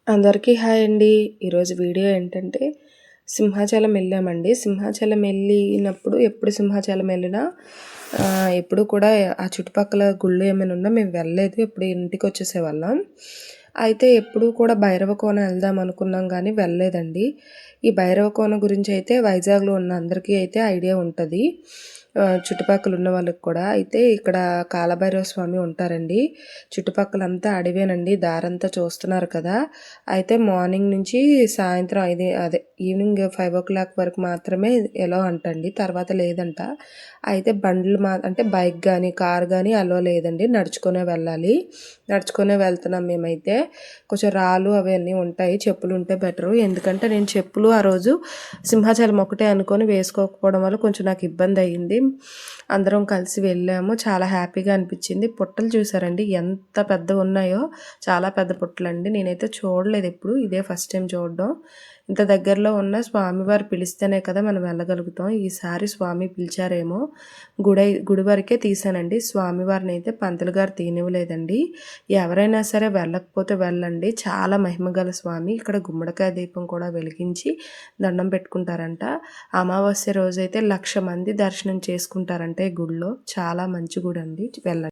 అందరికీ హాయ్ అండి. ఈరోజు వీడియో ఏంటంటే సింహాచలం వెళ్ళామండి. సింహాచలం వెళ్ళినప్పుడు ఎప్పుడు సింహాచలం వెళ్ళినా ఎప్పుడు కూడా ఆ చుట్టుపక్కల గుళ్ళు ఏమైనా ఉన్నా మేము వెళ్ళలేదు. ఎప్పుడు ఇంటికి వచ్చేసేవాళ్ళం. అయితే ఎప్పుడు కూడా భైరవకోన వెళ్దాం అనుకున్నాం కానీ వెళ్ళలేదండి. ఈ భైరవకోన గురించి అయితే వైజాగ్లో ఉన్న అందరికీ అయితే ఐడియా ఉంటుంది. చుట్టుపక్కల ఉన్న వాళ్ళకి కూడా. అయితే ఇక్కడ కాలభైరవ స్వామి ఉంటారండి. చుట్టుపక్కలంతా అడవేనండి. దారంతా చూస్తున్నారు కదా. అయితే మార్నింగ్ నుంచి సాయంత్రం ఈవినింగ్ 5 వరకు మాత్రమే ఎలో అంటండి. తర్వాత లేదంట. అయితే బండ్లు అంటే బైక్ కానీ కార్ కానీ అలో లేదండి. నడుచుకునే వెళ్ళాలి. నడుచుకునే వెళ్తున్నాం మేమైతే. కొంచెం రాళ్ళు అవన్నీ ఉంటాయి. చెప్పులు ఉంటే బెటరు. ఎందుకంటే నేను చెప్పులు ఆ రోజు సింహాచలం ఒకటే అనుకొని వేసుకోకపోవడం వల్ల కొంచెం నాకు ఇబ్బంది అయ్యింది. అందరం కలిసి వెళ్ళాము. చాలా హ్యాపీగా అనిపించింది. పుట్టలు చూసారండి ఎంత పెద్దగా ఉన్నాయో. చాలా పెద్ద పుట్టలండి. నేనైతే చూడలేదు ఎప్పుడు. ఇదే ఫస్ట్ టైం చూడడం. ఇంత దగ్గరలో ఉన్న స్వామివారు పిలిస్తేనే కదా మనం వెళ్ళగలుగుతాం. ఈసారి స్వామి పిలిచారేమో. గుడి వరకే తీసానండి. స్వామివారిని అయితే పంతులు గారు తీనివ్వలేదండి. ఎవరైనా సరే వెళ్ళకపోతే వెళ్ళండి. చాలా మహిమగల స్వామి. ఇక్కడ గుమ్మడికాయ దీపం కూడా వెలిగించి దండం పెట్టుకుంటారంట. అమావాస్య రోజైతే 1,00,000 మంది దర్శనం చేసుకుంటారంట ఈ గుడిలో. చాలా మంచి గుడి అండి. వెళ్ళండి.